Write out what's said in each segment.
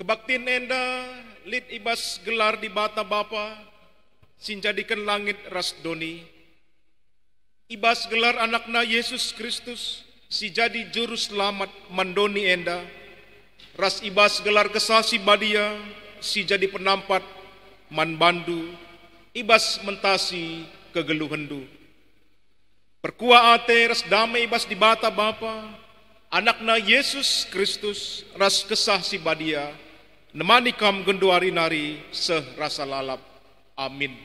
Kebaktin enda lit ibas gelar di bata bapa, sinjadikan langit rasdoni. Ibas gelar anakna Yesus Kristus, si jadi juru selamat mandoni enda. Ras ibas gelar kesasi badia, si jadi penampat man bandu. Ibas mentasi kegeluhendu. Perkua ate ras damai ibas di bata bapa, anakna Yesus Kristus ras kesah si badia, nemani kam genduari nari seh rasa lalap. Amin.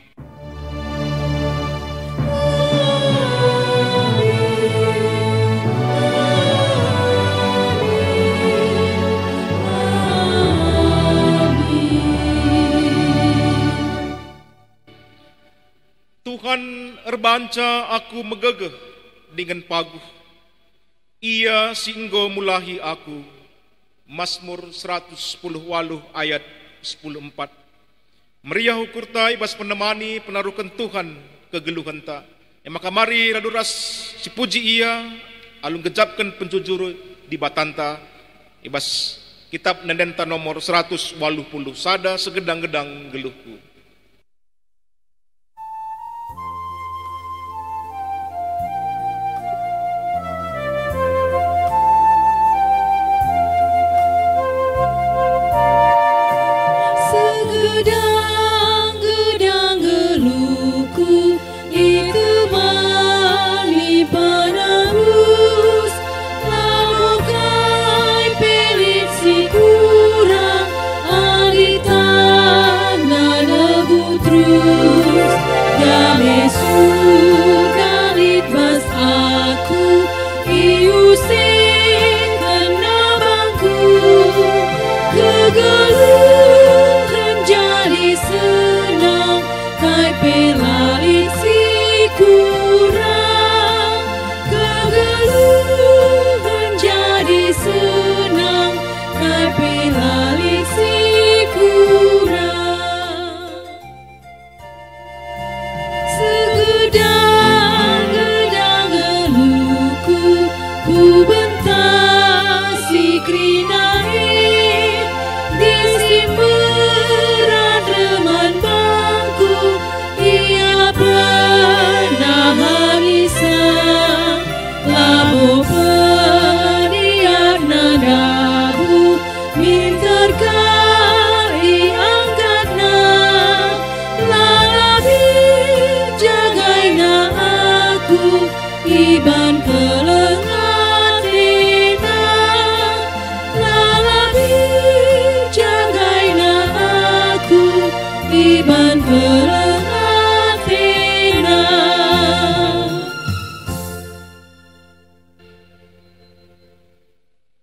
Tuhan erbanca aku megegeh dengan paguh. Ia singgo mulahi aku. Mazmur 110 ayat 10:4. Meriah ukurta ibas penemani penaruhkan Tuhan kegeluhanta. Maka mari raduras si puji ia alung gejapkan penjujur di batanta ibas kitab nendenta nomor 180 sada segedang-gedang geluhku.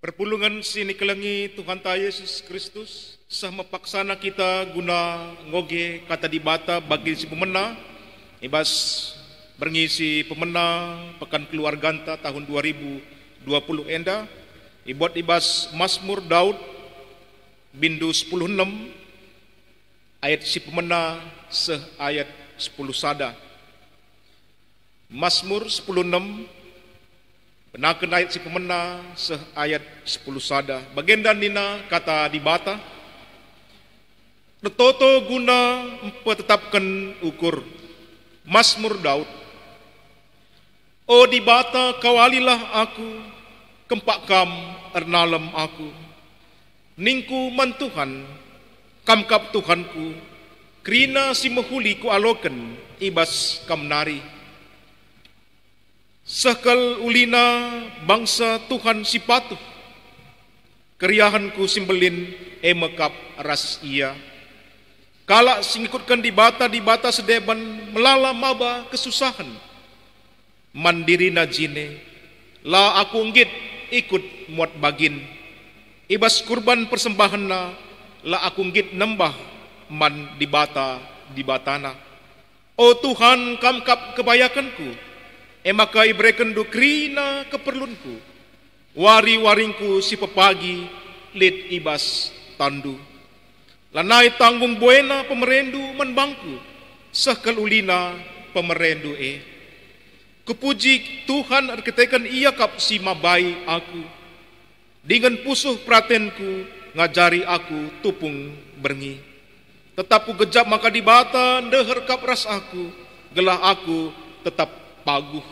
Perpulungan sini kelengi Tuhan ta Yesus Kristus sah mepaksana kita guna ngoge kata di bata bagi si pemena ibas berngisi pemena pekan keluarganta tahun 2020 enda ibot ibas Mazmur Daud bindu 10:6 ayat si pemena seh ayat 10 sada. Mazmur 10:6 benaken ayat si pemena seh ayat 10 sada. Bagendan nina kata di bata Netoto guna mempertetapkan ukur. Mazmur Daud. O di bata kawalilah aku, kempak kam ernalem aku. Ningku mantuhan, kamkap Tuhanku, krina si mehuli ku aloken, ibas kam nari. Sekal ulina bangsa Tuhan si patuh, keriahanku simbelin emekap ras ia. Kalak singikutkan di bata sedeban melala maba kesusahan. Mandiri najine, la aku nggit ikut muat bagin. Ibas kurban persembahan na, la aku nggit nembah man di batana. O Tuhan kamkap kebayakanku, emaka ibreken du krina keperlunku. Wari-waringku si pepagi lit ibas tandu. Lanai tanggung buena pemerendu menbangku, sahkal ulina pemerendu Kepuji Tuhan arketekan ia kap si mabai aku. Dengan pusuh pratenku ngajari aku tupung berngi. Tetap ku gejap maka di bata ndeher kap ras aku, gelah aku tetap paguh.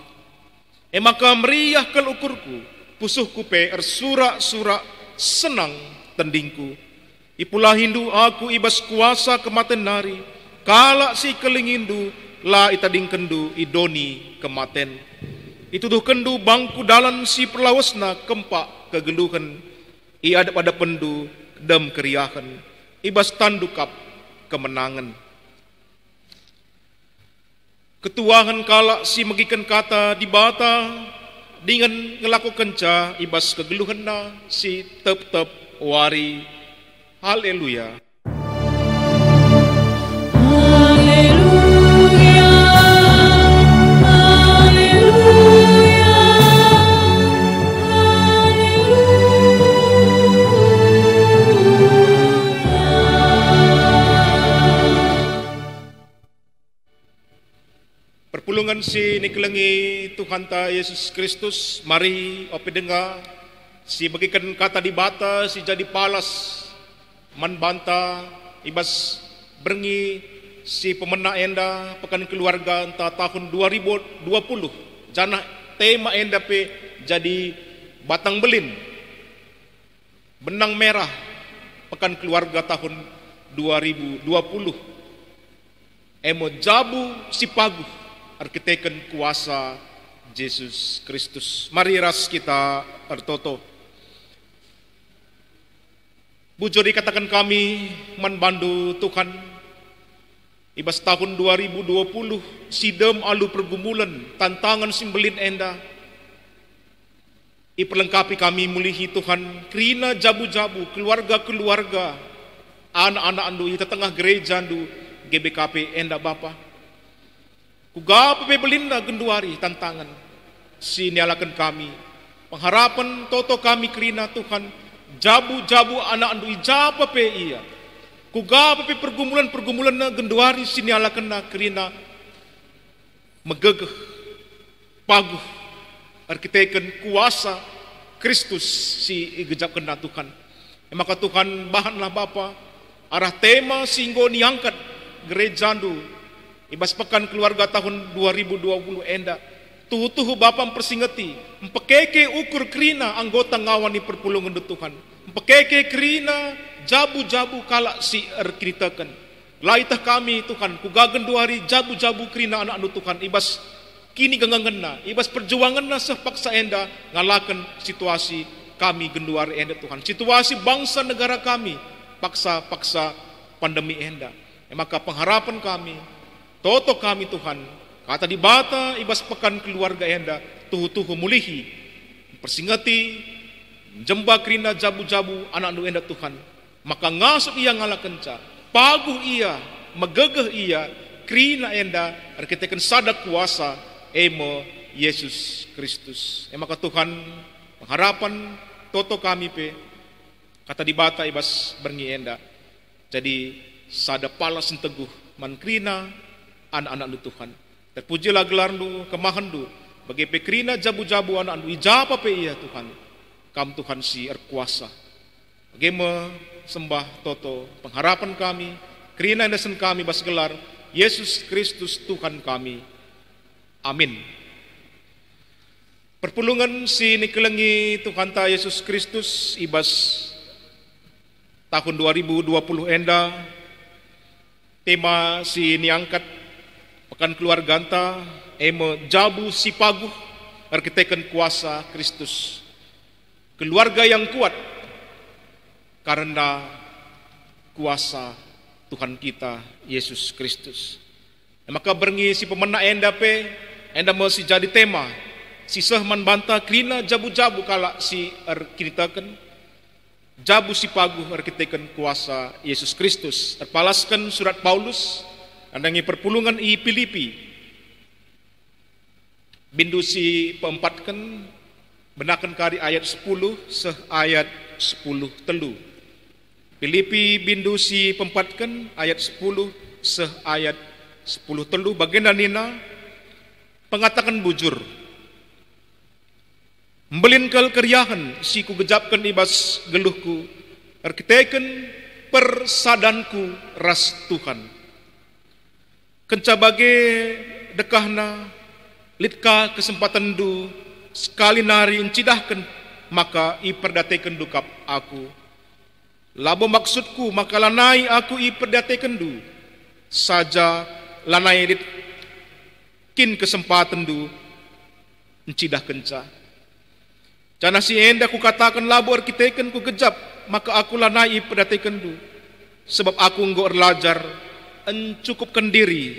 Maka meriah kel ukurku, pusuhku pe ersurak-surak senang tendingku. Ipulah hindu aku ibas kuasa kematen nari, kalak si kelingindu la itading kendu idoni kematen. Ituduh kendu bangku dalan si perlawasna kempak kegeluhan, ia ada pada pendu dem keriahan, ibas tandukap kemenangan. Ketuahan kalak si megikan kata di bata, dengan ngelakukan ca ibas kegeluhanna si tep-tep wari. Haleluya. Perpulungan si nikelengi Tuhan ta Yesus Kristus, mari ope denga si bagikan kata di bata si jadi palas man banta ibas berngi si pemena enda pekan keluarga entah tahun 2020 jana tema enda pe jadi batang belin benang merah pekan keluarga tahun 2020 emo jabu si paguh arkiteken kuasa Yesus Kristus. Mari ras kita ertoto. Bujur dikatakan kami manbandu Tuhan ibas tahun 2020 sidem alu pergumulan tantangan simbelin enda iperlengkapi kami mulihi Tuhan krina jabu-jabu keluarga-keluarga anak-anak andu ita tengah gereja andu GBKP enda Bapa kuga pebelinda genduari tantangan sinialakan kami pengharapan toto kami krina Tuhan jabu-jabu anak andu ijapa pe iya kuga pe pergumulan-pergumulan na genduari sinialakan na krina megegeh paguh arkiteken kuasa Kristus si igejapkan na Tuhan. Maka Tuhan bahanlah Bapa arah tema singgo niangkat gereja andu ibas pekan keluarga tahun 2020 enda tuhu Bapa mempersingeti mempekeke ukur krina anggota ngawani perpulungan Tuhan mempekeke krina jabu-jabu kalak si erkritakan laitah kami Tuhan kugagen duari jabu-jabu krina anak Tuhan ibas kini gengangena ibas perjuanganna sepaksa enda ngalakan situasi kami genduari enda Tuhan situasi bangsa negara kami paksa pandemi enda maka pengharapan kami toto kami Tuhan, kata di bata ibas pekan keluarga enda, tuhu mulihi, persingati, jemba krina jabu-jabu anak nu enda Tuhan, maka ngasup ia ngala kenca, paguh ia, megegeh ia, krina enda, arkiteken sadak kuasa, emo Yesus Kristus. Maka Tuhan, pengharapan toto kami pe, kata di bata ibas berngi enda, jadi sada palas teguh, man krina, anak-anak lu Tuhan. Terpujilah gelar lu, kemahan lu. Bagi pekrina jabu-jabu anak lu, ijapa pe iya Tuhan. Kam Tuhan si erkuasa. Bagaimana sembah toto pengharapan kami, krina nesen kami bas gelar, Yesus Kristus Tuhan kami. Amin. Perpulungan si nikelengi Tuhan ta Yesus Kristus ibas tahun 2020 enda, tema si niangkat pekan keluarga anta emo jabu si paguh arkiteken kuasa Kristus keluarga yang kuat karena kuasa Tuhan kita Yesus Kristus. Maka berngi si pemena enda pe enda mau si jadi tema si sehman banta krina jabu-jabu kala si arkiteken jabu si paguh arkiteken kuasa Yesus Kristus terpalaskan surat Paulus andangi perpulungan i Filipi bindu si peempatkan benakan kari ayat 10 seh ayat 10 telu Filipi bindu si peempatkan ayat 10 seh ayat 10 telu bagian nina pengatakan bujur mbelin kel keriahan si ku gejapkan ibas geluhku Arkiteken persadanku ras Tuhan. Kenca bage dekahna litka kesempatan du sekali nari encidahkan maka i perdateken dukap aku. Labo maksudku maka lanai aku i perdateken du saja lanai dit kin kesempatan du encidah kenca. Jana si enda ku katakan labo arkiteken ku gejap maka aku lanai i perdateken du sebab aku enggo erlajar encukupkan diri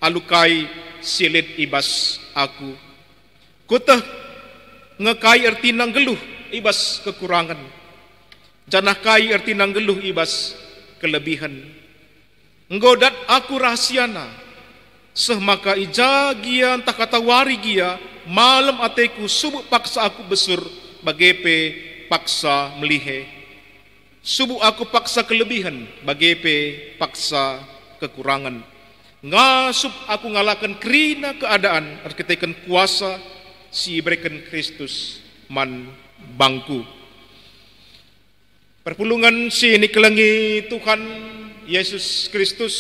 alukai silit ibas aku. Kutah ngekai erti nang geluh ibas kekurangan. Janah kai erti nang geluh ibas kelebihan. Nggodat aku rahasiana. Seh maka ija gia entah kata wari gia malam ateku subuh paksa aku besur bagepe paksa melihe. Subuh aku paksa kelebihan bagepe paksa kekurangan. Ngasup aku ngalakan kerina keadaan arkiteken kuasa si berikan Kristus man bangku. Perpulungan si nikelengi Tuhan Yesus Kristus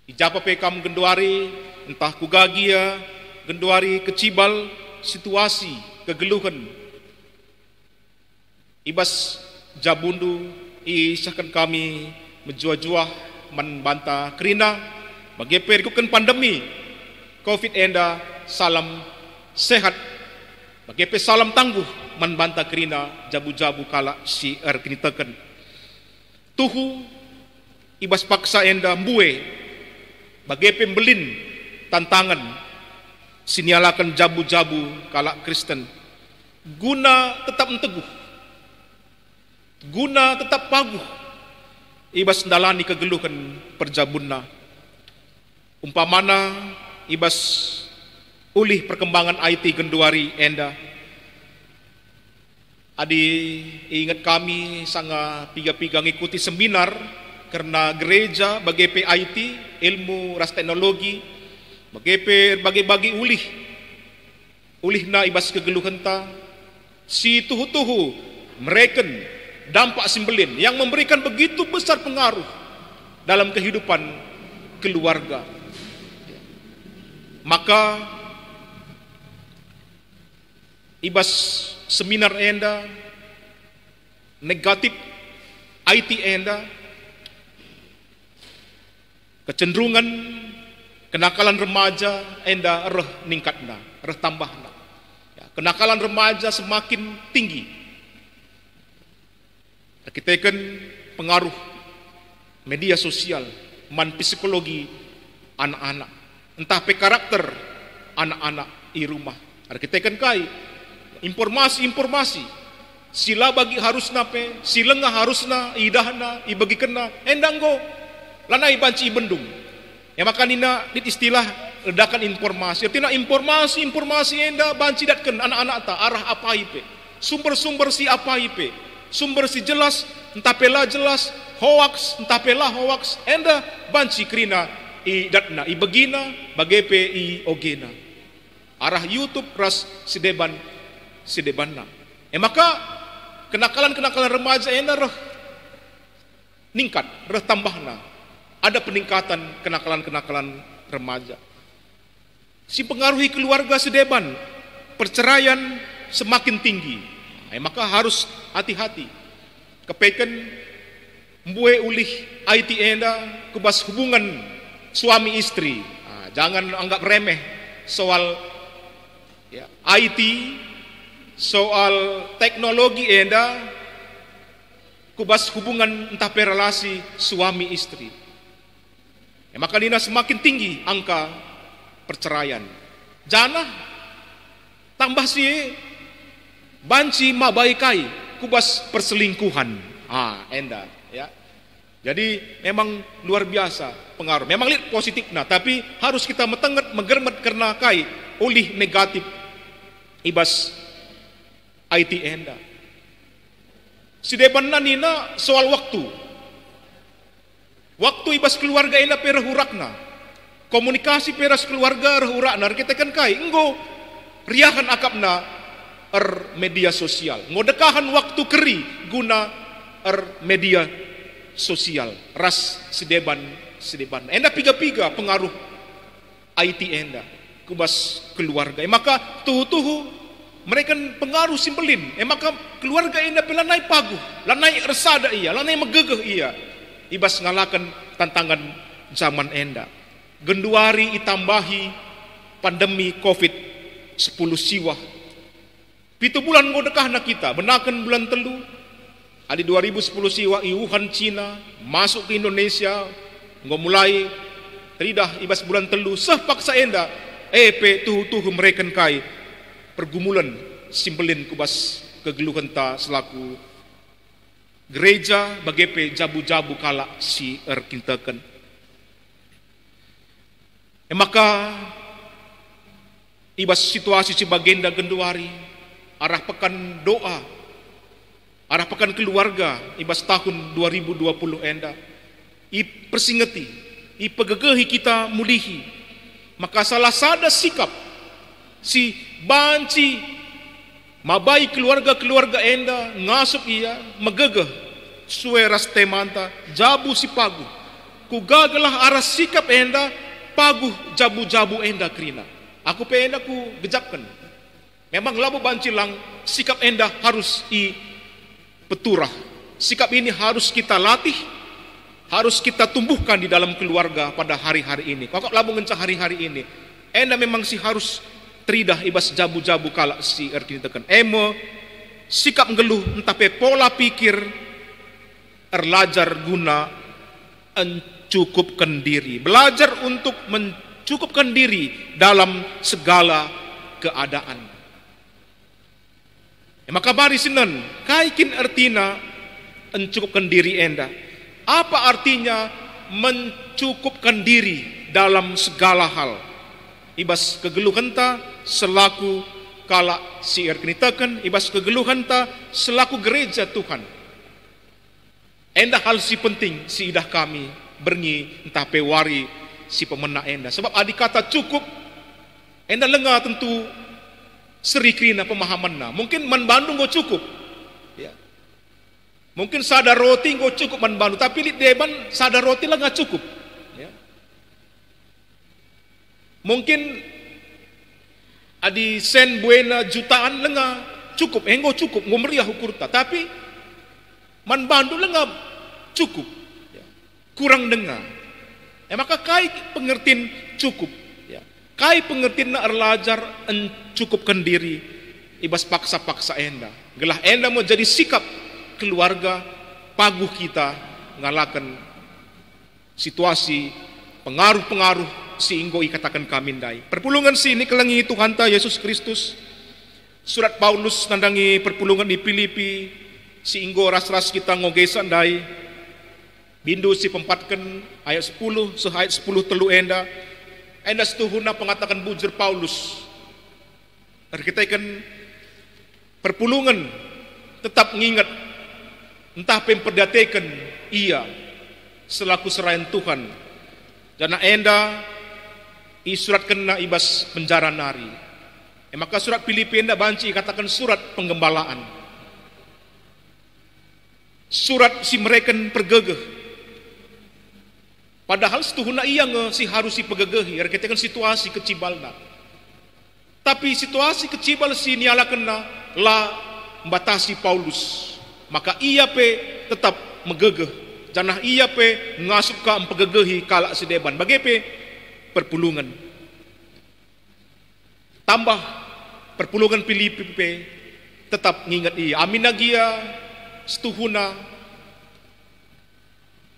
ijapa pekam genduari entah kugagia genduari kecibal situasi kegeluhan ibas jabundu isahkan kami menjua-jua membanta kerina bagi perikukan pandemi COVID enda salam sehat bagi salam tangguh membanta kerina jabu-jabu kala si erkinitakan tuhu ibas paksa enda mbue bagi pembelin tantangan sinialakan jabu-jabu kala Kristen guna tetap teguh guna tetap paguh ibas ndalani kegeluhan perjabunna umpamana ibas ulih perkembangan IT genduari enda adi ingat kami sanga piga-piga ngikuti seminar karena gereja bagi IT ilmu ras teknologi bagi ulih na ibas kegeluhan ta si tuhu-tuhu mereka dampak simbelin yang memberikan begitu besar pengaruh dalam kehidupan keluarga. Maka ibas seminar enda negatif IT enda kecenderungan kenakalan remaja enda reh ningkatna, reh tambahna. Kenakalan remaja semakin tinggi. Kita kan pengaruh media sosial, man psikologi anak-anak, entah pe karakter anak-anak di rumah. Kita kan kai informasi sila bagi harus nape, silengah harusna idahna ibagi kena, endanggo lanai banci bendung. Ya maka nina dit istilah ledakan informasi. Artinya informasi enda banci datkan anak-anak ta arah apa ipe, sumber-sumber si apa ipe. Sumber si jelas, entah pela jelas, hoax, entah pela hoax, enda banci krina i datna, i begina, bagepe i ogena. Arah YouTube ras sidebanna. Maka kenakalan remaja enda roh ningkat, roh tambahna. Ada peningkatan kenakalan remaja. Si pengaruhi keluarga sedeban, perceraian semakin tinggi. Maka harus hati-hati. Kepekan mbue ulih IT enda kubas hubungan suami istri. Jangan anggap remeh soal IT, soal teknologi enda kubas hubungan entah relasi suami istri. Maka dina semakin tinggi angka perceraian. Jangan tambah si banci mabaikai kubas perselingkuhan. Enda ya. Jadi memang luar biasa pengaruh. Memang lihat positif nah, tapi harus kita megermet karena kai oleh negatif ibas IT enda. Sidebanna nina soal waktu. Waktu ibas keluarga enda perahurakna. Komunikasi peras keluarga rahurakna kita kan kai enggo riahan akapna media sosial. Ngodekahan waktu keri guna media sosial. Ras sedeban. Enda piga-piga pengaruh IT enda. Kubas keluarga. Maka tuhu-tuhu mereka pengaruh simpelin. Maka keluarga enda pelanai paguh. Lanai resada ia. Lanai megegeh ia. Ibas ngalakan tantangan zaman enda. Genduari itambahi pandemi COVID 10 siwah. 7 bulan ngodekah na kita. Benakan bulan telu. Adi 2010 siwah i Wuhan Cina. Masuk ke Indonesia. Mulai teridah ibas bulan telu. Seh paksa enda. Pe tuhu-tuhu mereka kai. Pergumulan simpelin kubas kegeluhan ta selaku gereja bagepe jabu-jabu kala si kintakan. Maka ibas situasi si bagenda genduari arah pekan doa, arah pekan keluarga ibas tahun 2020 enda. I persingeti, i pegegehi kita mulihi. Maka salah sada sikap si banci mabai keluarga-keluarga enda ngasup ia megegeh sueras temanta jabu si pagu ku gagalah arah sikap enda pagu jabu-jabu enda krina. Aku pe enda ku gejapkan. Memang labu bancilang sikap enda harus i peturah. Sikap ini harus kita latih, harus kita tumbuhkan di dalam keluarga pada hari-hari ini. Kok labu ngencah hari-hari ini. Enda memang si harus teridah ibas jabu-jabu kala si tekan. Emo sikap ngeluh entah pe pola pikir erlajar guna mencukupkan diri. Belajar untuk mencukupkan diri dalam segala keadaan. Maka bari sinan kaikin artina mencukupkan diri enda. Apa artinya mencukupkan diri dalam segala hal? Ibas kegeluhan ta selaku kala si erkenitakan, ibas kegeluhan ta selaku gereja Tuhan. Enda hal si penting si idah kami berngi entah pewari si pemena enda. Sebab adik kata cukup, enda lengah tentu seri krina pemahaman na. Mungkin man Bandung go cukup. Ya. Mungkin sadar roti go cukup man Bandung, tapi di deban sadar roti lah nggak cukup. Mungkin adi sen buena jutaan lenga cukup, enggo cukup, ngomeriah ukurta. Tapi man bandu lenga cukup, kurang dengar. Maka kai pengertian cukup, kai pengertian na erlajar encukupkan diri, ibas paksa-paksa enda. Gelah enda mau jadi sikap keluarga paguh kita ngalakan situasi pengaruh-pengaruh si inggo ikatakan kamindai. Perpulungan si ini kelangi Tuhan ta Yesus Kristus. Surat Paulus nandangi perpulungan di Filipi. Si inggo ras-ras kita ngogesan dai. Bindu si pempatkan ayat 10 sehayat 10 telu enda. Enda setuhuna pengatakan bujur Paulus. Kita ikan perpulungan tetap ngingat entah pemperdatekan ia selaku serayan Tuhan. Dana enda surat kena ibas penjara nari. Maka surat Filipi enda banci katakan surat penggembalaan. Surat si mereka pergegeh. Padahal setuhuna ia si harus si pegegehi. Katakan situasi kecibalna. Tapi situasi kecibal si niala kena lah membatasi Paulus. Maka ia pe tetap megegeh. Janah ia pe ngasup ka empegegehi kala sedeban. Bagepe perpulungan. Tambah perpulungan Filipi tetap ngingat ia. Aminagia setuhuna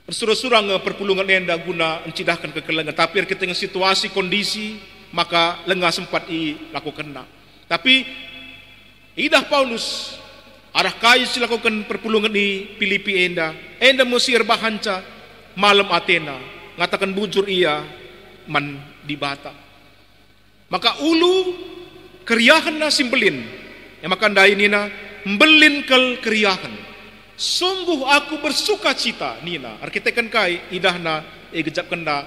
bersurah-surah perpulungan enda guna encidahkan kekelengan. Tapi kita dengan situasi kondisi maka lengah sempat lakukan. Tapi idah Paulus arah kayu silakukan perpulungan di Filipi enda. Enda musir bahanca malam Athena. Ngatakan bujur ia man dibata. Maka ulu keriahan na simbelin. Maka dai nina mbelin kel keriahan. Sungguh aku bersuka cita nina. Arkitekan kai idahna gejap kenda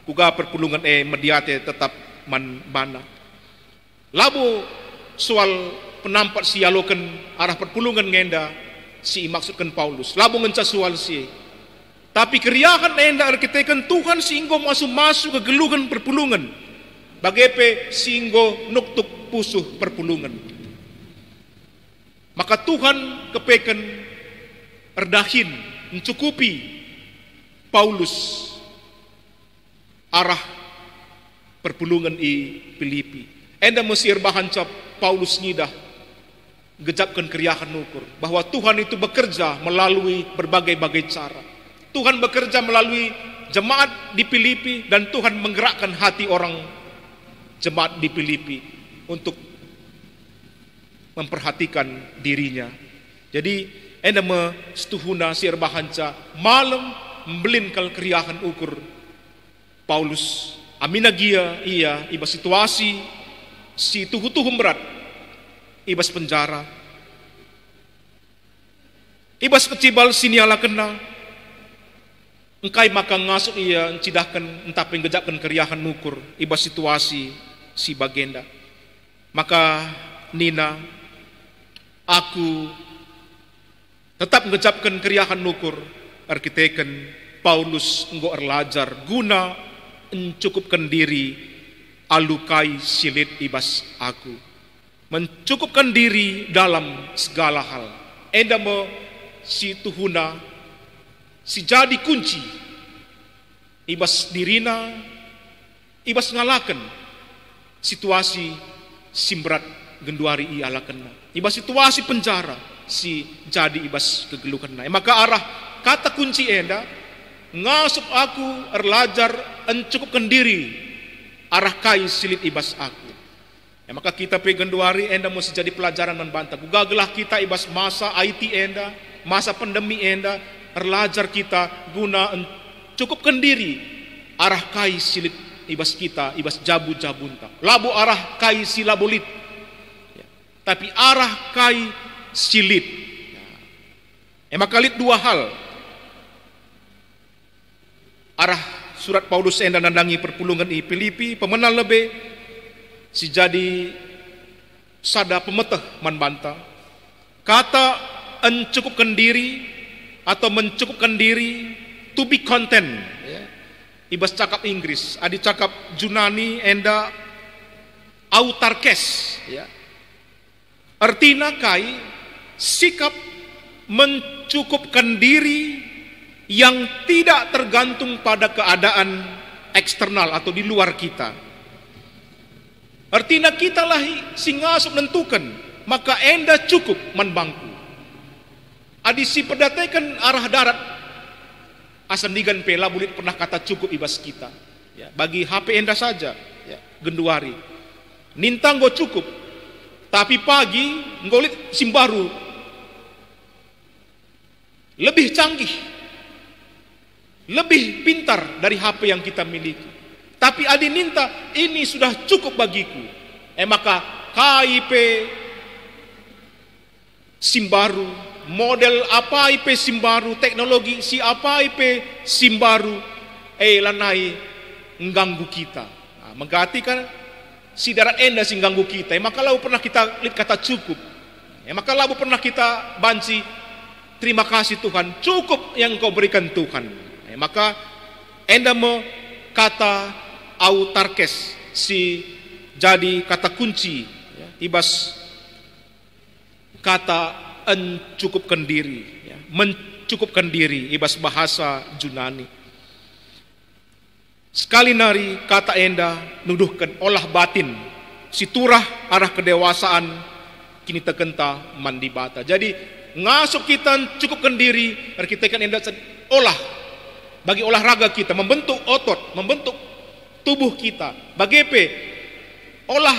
kuga perpulungan mediate tetap man bana. Labu soal penampat sialokan arah perpulungan ngenda si maksudkan Paulus. Labong ngenca sual si. Tapi keriahan enda arkitekan Tuhan singgo masuk ke geluhan perpulungan. Bagepe singgo nuktuk pusuh perpulungan. Maka Tuhan kepekan erdahin mencukupi Paulus arah perpulungan i Filipi. Enda mesir bahan cap Paulus ngidah gejapkan keriahan ukur bahwa Tuhan itu bekerja melalui berbagai-bagai cara. Tuhan bekerja melalui jemaat di Filipi dan Tuhan menggerakkan hati orang jemaat di Filipi untuk memperhatikan dirinya. Jadi enda me setuhuna sir bahanca malam membelin kal keriahan ukur Paulus amina gia iya iba situasi si tuhu-tuhu berat ibas penjara ibas kecibal siniala kena engkai maka ngasuk ia cidahkan entah penggejapkan keriahan ukur ibas situasi si bagenda. Maka Nina, aku tetap ngejapkan keriahan ukur arkiteken Paulus enggo erlajar guna mencukupkan diri alukai silit ibas aku. Mencukupkan diri dalam segala hal. Enda mo si tuhuna si jadi kunci ibas dirina ibas ngalakan situasi simberat genduari i ala kena ibas situasi penjara si jadi ibas kegelukan. Maka arah kata kunci enda ngasup aku erlajar encukupkan diri arah kai silit ibas aku. Maka kita pegenduari enda mesti jadi pelajaran membantah. Gagalah kita ibas masa IT enda, masa pandemi enda, erlajar kita guna encukupkan diri arah kai silit ibas kita, ibas jabu-jabunta. Labu arah kai silabolit. Tapi arah kai silit. Maka lihat dua hal. Arah surat Paulus enda nandangi perpulungan i Filipi, pemenang lebih si jadi sada pemeteh manbanta. Kata encukupkan diri atau mencukupkan diri to be content. Ibas cakap Inggris, adi cakap Junani enda autarkes. Artinya kai sikap mencukupkan diri yang tidak tergantung pada keadaan eksternal atau di luar kita. Artinya kita lah singasuk menentukan, maka enda cukup manbangku. Adi si pedatekan arah darat asandigan pela bulit pernah kata cukup ibas kita. Bagi HP enda saja, genduari. Nintang go cukup, tapi pagi ngolit simbaru lebih canggih, lebih pintar dari HP yang kita miliki. Tapi adi ninta ini sudah cukup bagiku. Maka KIP simbaru, model apa IP simbaru, teknologi si apa IP simbaru, lanai mengganggu kita. Menggati kan si darat enda sing ganggu kita. Maka lalu pernah kita lihat kata cukup. Maka lalu pernah kita banci terima kasih Tuhan, cukup yang kau berikan Tuhan. Maka enda mo kata autarkes si jadi kata kunci ibas kata encukupkan diri, mencukupkan diri ibas bahasa Junani. Sekali nari kata enda nuduhkan olah batin si turah arah kedewasaan kini tekenta mandi bata. Jadi ngasuk kita cukupkan diri kita kan enda olah bagi olahraga kita, membentuk otot, membentuk tubuh kita. Bagepe olah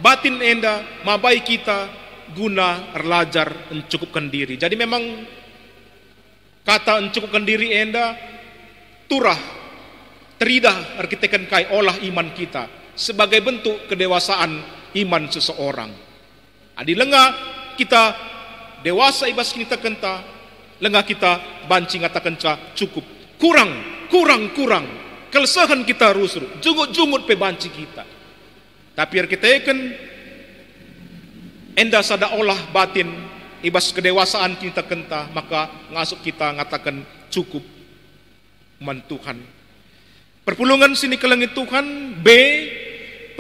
batin enda mabai kita guna erlajar mencukupkan diri. Jadi memang kata mencukupkan diri enda turah teridah arkitekan kai olah iman kita sebagai bentuk kedewasaan iman seseorang. Adi lengah kita dewasa ibas kita kenta, lengah kita banci ngatakan cukup. Kurang. Kelesahan kita rusur, jungut pe banci kita. Tapi kita kan enda sada olah batin ibas kedewasaan kita kenta, maka ngasuk kita ngatakan cukup man Tuhan. Perpulungan sini kelengit Tuhan. B,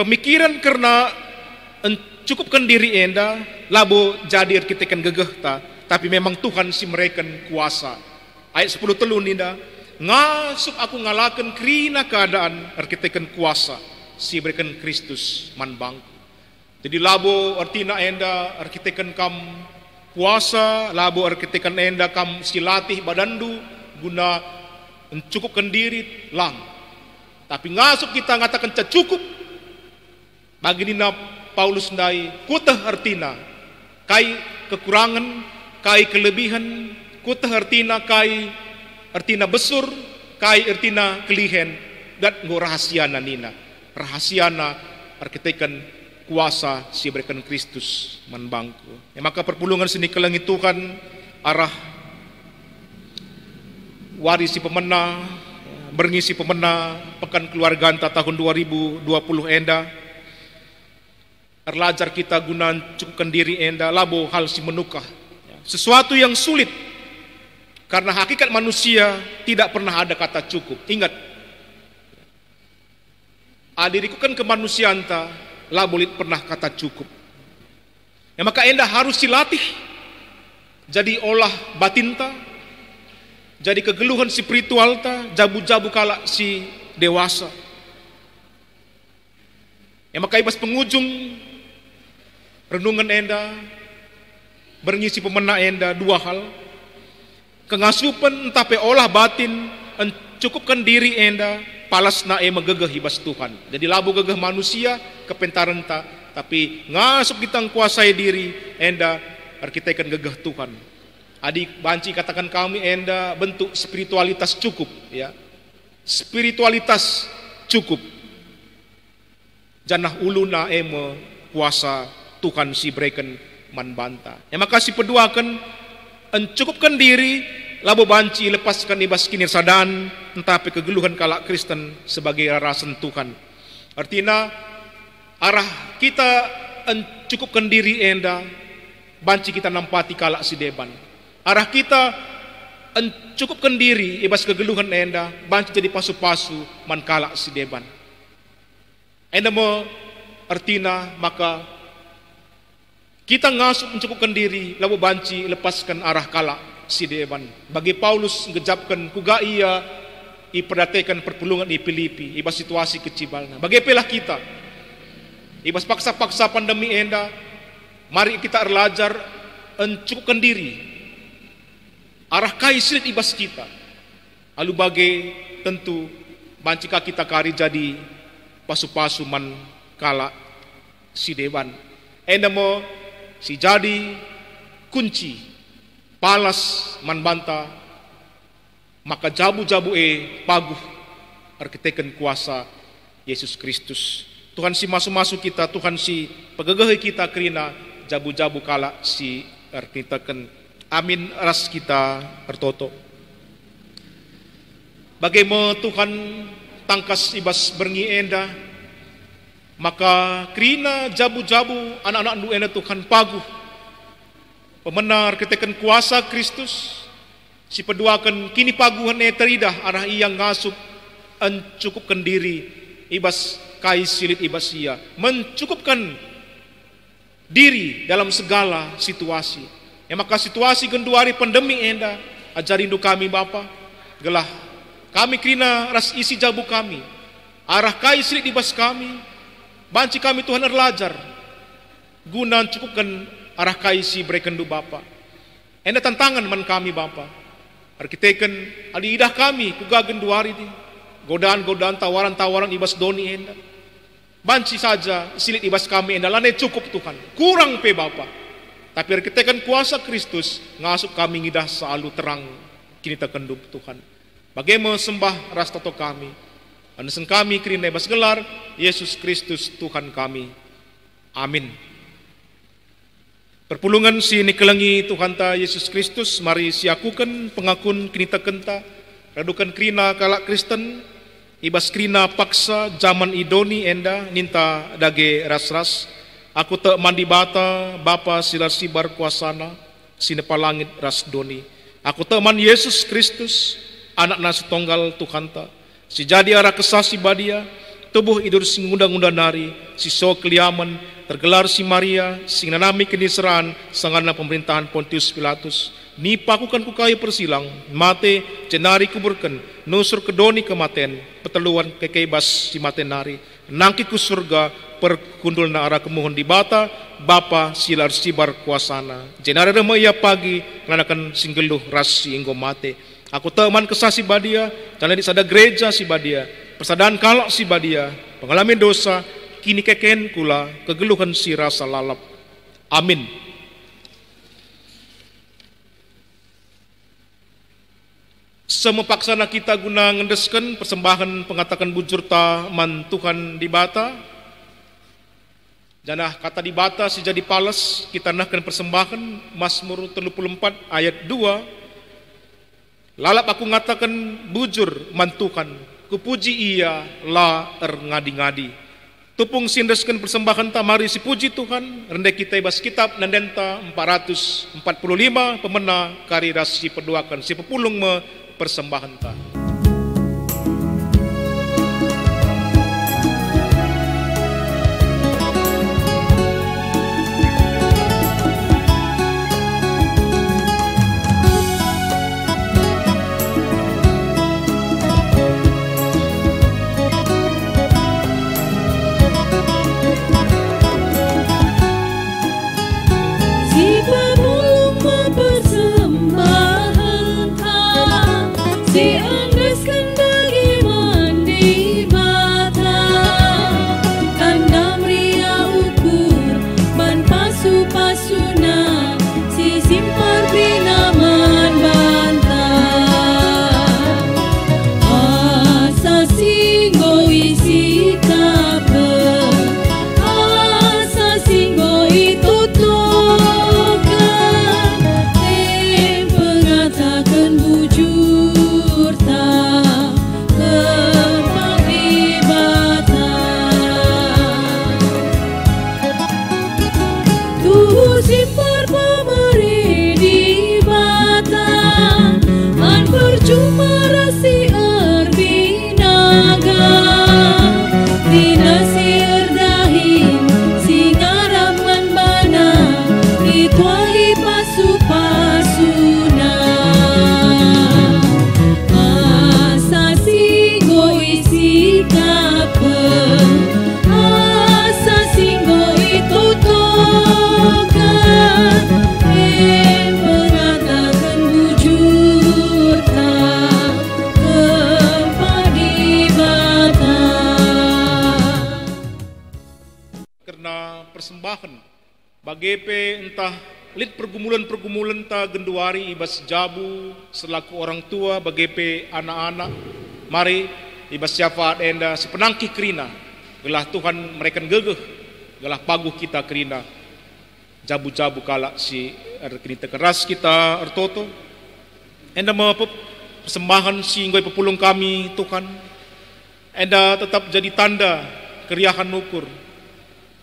pemikiran karena cukupkan diri enda labo jadi kita kan gegeh ta, tapi memang Tuhan si mereka kuasa. Ayat 10 telun inda, ngasuk aku ngalakan krina keadaan arkitekan kuasa si mereka Kristus man bangku. Jadi labo artina enda arkitekan kam puasa, labo arkitekan enda kam silatih badandu guna mencukupkan diri lang. Tapi ngasuk kita ngatakan cukup. Bagi dina Paulus ndai kutah artina kai kekurangan, kai kelebihan, kutah artina kai artina besur, kai artina kelihen dan ngo rahasiana nina. Rahasiana arkitekan kuasa si berikan Kristus manbangku. Maka perpulungan sini kelengit Tuhan arah warisi pemena, berngisi pemena pekan keluarga anta tahun 2020 enda. Erlajar kita guna cukupkan diri enda labo hal si menukah. Sesuatu yang sulit karena hakikat manusia tidak pernah ada kata cukup. Ingat, adiriku kan kemanusiaan ta labolit pernah kata cukup. Maka enda harus silatih jadi olah batinta, jadi kegeluhan spiritual ta, jabu-jabu kala si dewasa. Maka ibas penghujung renungan enda berngisi pemena enda dua hal. Kengasupan tapi olah batin cukupkan diri enda palas na megegeh ibas Tuhan. Jadi labu gegeh manusia kepentaran ta, tapi ngasup kita kuasai diri enda arkitekan gegeh Tuhan. Adik banci katakan kami enda bentuk spiritualitas cukup ya. Spiritualitas cukup. Janah uluna kuasa Tuhan si breken manbanta. Maka si peduakan encukupkan diri labo banci lepaskan ibas kinir sadan tetapi kegeluhan kala Kristen sebagai rasan Tuhan. Artinya arah kita encukupkan diri enda banci kita nampati kala si deban. Arah kita encukupkan diri ibas kegeluhan enda banci jadi pasu-pasu man kala si deban. Enda mo artinya maka kita ngasup mencukupkan diri lalu banci lepaskan arah kala si deban. Bagi Paulus ngejapkan kuga ia iperdatekan perpulungan di Filipi ibas situasi kecibalna. Bagi pelah kita ibas paksa-paksa pandemi enda mari kita erlajar mencukupkan diri arah kai silit ibas kita. Lalu bagi tentu bancika kita kari jadi pasu-pasu man kala si deban. Enda mo si jadi kunci palas man banta maka jabu-jabu paguh arkitekan kuasa Yesus Kristus. Tuhan si masuk-masuk kita, Tuhan si pegegeh kita kerina jabu-jabu kala si arkitekan. Amin ras kita bertoto. Bagaimana Tuhan tangkas ibas berngi enda maka kerina jabu-jabu anak-anak nu enda Tuhan paguh pemenar ketekan kuasa Kristus si peduakan kini paguhan teridah arah ia ngasup encukupkan diri ibas kai silit ibas ia mencukupkan diri dalam segala situasi. Maka situasi genduari pandemi enda ajarindu kami Bapa gelah kami kerina ras isi jabu kami arah kai silit ibas kami banci kami Tuhan erlajar guna cukupkan arah kaisi berekendu Bapa. Enda tantangan man kami Bapa. Arkiteken adi idah kami kugagen duari di godaan-godaan tawaran-tawaran ibas doni enda. Banci saja silit ibas kami enda lane cukup Tuhan. Kurang pe Bapa. Tapi arkiteken kuasa Kristus ngasup kami ngidah selalu terang kini tekendu Tuhan. Bagaimana sembah ras toto kami. Anesen kami kerina ibas gelar Yesus Kristus Tuhan kami. Amin. Perpulungan si nikelangi Tuhan ta Yesus Kristus mari siakukan pengakun kini tekenta radukan krina kala Kristen ibas krina paksa zaman idoni enda ninta dage ras-ras Aku te mandi bata, Bapa silar sibar kuasana, sinepa langit ras doni. Aku te man Yesus Kristus, anak nasi tonggal Tuhanta. Si jadi arah kesasi badia, tubuh idur sing undang-undang nari, si so keliaman, tergelar si Maria, sing nanami kenisraan, sangana pemerintahan Pontius Pilatus. Ni pakukan ku kayu persilang, mate cenari kuburkan, nusur kedoni kematen, peteluan kekebas si mate nari, nangki ku surga, perkundul na arah kemuhon di bata, Bapa silar sibar kuasana. Jenara rema ia pagi, nganakan singgeluh ras si inggo mate. Aku teman kesasi badia, karena di sada gereja si badia, persadaan kalak si badia, pengalaman dosa, kini keken kula, kegeluhan si rasa lalap. Amin. Semepaksana kita guna ngendeskan persembahan pengatakan bujur ta man Tuhan di bata. Janah kata di bata si jadi pales, kita nahkan persembahan Mazmur 34 ayat 2. Lalap aku ngatakan bujur man Tuhan, kupuji ia la ngadi-ngadi. Tupung sindeskan persembahan tamari si puji Tuhan, rendek kita ibas kitab nandenta 445 pemena kari rasi perduakan si pepulung me persembahan ta. Bagepe entah lit pergumulan-pergumulan ta genduari ibas jabu selaku orang tua bagepe anak-anak mari ibas syafaat enda sepenangki kerina gelah Tuhan mereka gegeh gelah paguh kita kerina jabu-jabu kala si kita keras kita ertoto enda mapep persembahan si ngoi pepulung kami Tuhan enda tetap jadi tanda keriahan ukur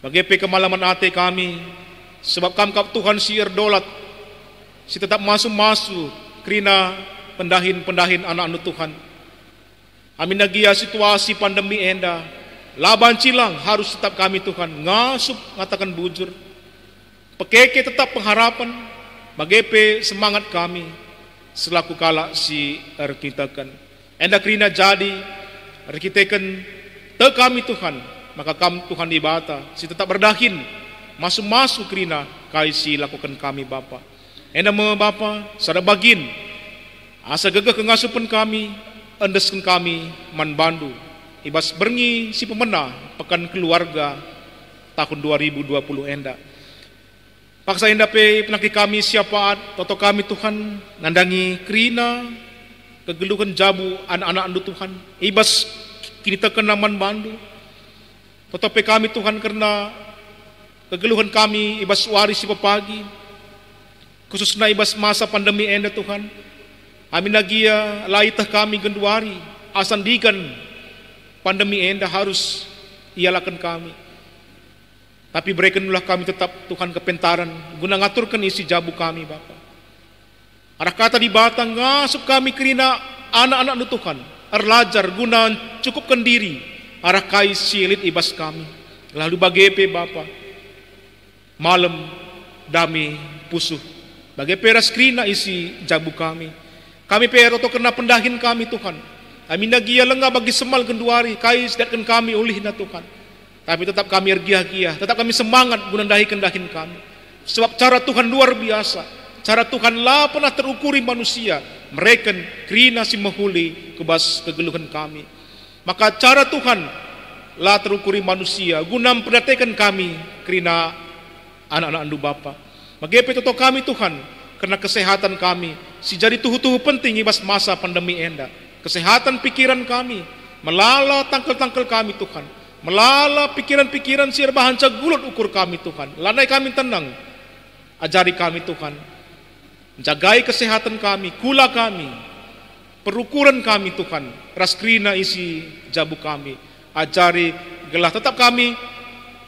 bagepe kemalaman ate kami sebab kamkap Tuhan si erdolat si tetap masuk kerina pendahin anak-anak Tuhan. Amin nagia situasi pandemi enda laban cilang harus tetap kami Tuhan ngasup ngatakan bujur pekeke tetap pengharapan bagepe semangat kami selaku kala si erkitakan enda kerina jadi erkitakan te kami Tuhan maka kami Tuhan di bata si tetap berdahin masuk kerina kaisi lakukan kami Bapa. Enda me Bapa sada bagin asa gegeh kengasupan kami endeskan kami man bandu ibas berngi si pemena pekan keluarga tahun 2020 enda. Paksa enda pe penaki kami syafaat toto kami Tuhan nandangi kerina kegeluhan jabu anak-anak andu Tuhan ibas kini terkena man bandu toto pe kami Tuhan karena kegeluhan kami ibas waris si pagi khususnya ibas masa pandemi enda Tuhan amin nagia laitah kami genduari asandikan pandemi enda harus ialakan kami Tapi berikanlah kami tetap Tuhan kepentaran, guna ngaturkan isi jabu kami Bapa. Arah kata di batang ngasup kami kerina anak-anak Tuhan, arlajar guna cukupkan diri, arah kai silit ibas kami. Lalu bagepe Bapa, malam dami pusuh, bagepe ras kerina isi jabu kami. Kami peroto kena pendahin kami Tuhan. Kami nagia lengah bagi semal kenduari, kai sedatkan kami olehna Tuhan. Tapi tetap kami ergiah-giah, tetap kami semangat guna dahin kami. Sebab cara Tuhan luar biasa. Cara Tuhan lah pernah terukuri manusia. Mereka kerina si mahuli kebas kegeluhan kami. Maka cara Tuhan lah terukuri manusia. Guna memperhatikan kami kerina anak-anak andu Bapa. Magape toto kami Tuhan. Karena kesehatan kami. Si jadi tuhu-tuhu penting ibas masa pandemi enda. Kesehatan pikiran kami. Melala tangkel-tangkel kami Tuhan. Melala pikiran-pikiran siar bahan cagulut ukur kami Tuhan. Lanai kami tenang. Ajari kami Tuhan. Jagai kesehatan kami, kula kami. Perukuran kami Tuhan. Raskrina isi jabu kami. Ajari gelah tetap kami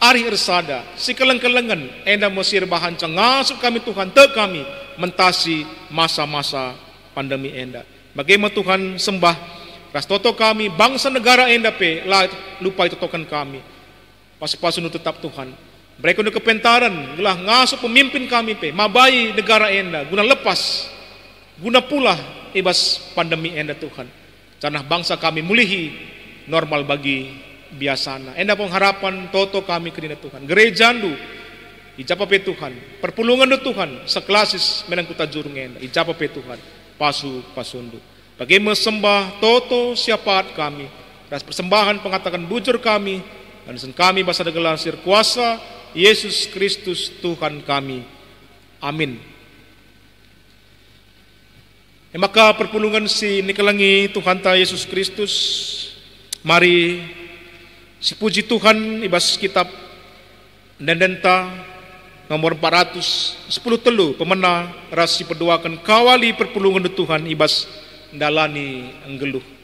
ari ersada. Si keleng-kelengan. Enda mesir bahan ngasup kami Tuhan. Te kami mentasi masa-masa pandemi enda. Bagaimana Tuhan sembah ras toto kami, bangsa negara enda pe, lah lupa itu tokan kami. Pas-pasun tetap Tuhan. Mereka untuk kepentaran, gelah ngasup pemimpin kami pe, mabai negara enda, guna lepas, guna pula ibas pandemi enda Tuhan. Canah bangsa kami mulihi normal bagi biasana. Enda pengharapan toto kami kerina Tuhan. Gerejandu, ijapa pe Tuhan. Perpulungan do Tuhan, seklasis menang kuta jurung enda, ijapa pe Tuhan. Pasundu. Bagaimana sembah toto siapaat kami. Dan persembahan pengatakan bujur kami. Dan kami bahasa degelar sir kuasa Yesus Kristus Tuhan kami. Amin. Maka perpulungan si nikelangi Tuhan ta Yesus Kristus. Mari si puji Tuhan ibas kitab Dendenta nomor 410 telu pemena rasi perdoakan kawali perpulungan Tuhan ibas dalani anggeluh.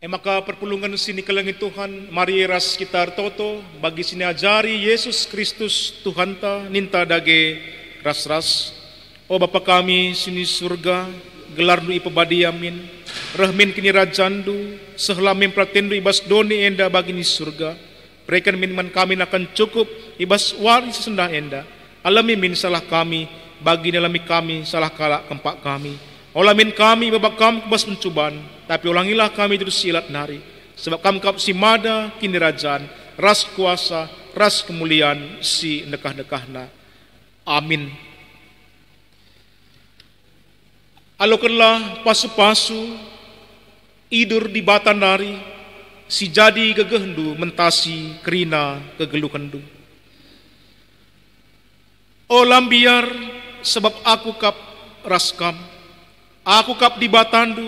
Maka perpulungan sini kelengit Tuhan, mari ras kita toto bagi sini ajari Yesus Kristus Tuhan ta ninta dage ras-ras. Oh Bapa kami sini surga, gelar nu ipabadi amin. Rahmin kini rajandu, sehla mempratendu ibas doni enda bagi ni surga. Berikan minuman kami akan cukup ibas waris sendah enda. Alami min salah kami, bagi nalami kami salah kalak kempak kami. Olamin kami babak kami kebas mencubaan, tapi ulangilah kami terus silat nari. Sebab kami kap si mada kini rajaan, ras kuasa, ras kemuliaan si nekah-nekahna. Amin. Alokanlah pasu-pasu idur di batanari, si jadi gegehendu mentasi kerina kegelukendu. O lambiar, sebab aku kap raskam, aku kap di batandu,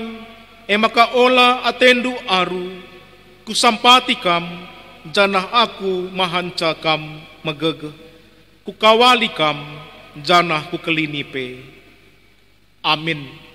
emaka ola atendu aru, kusampati kam, janah aku mahanca kam megege, kukawali kam, janah kukelinipe. Amin.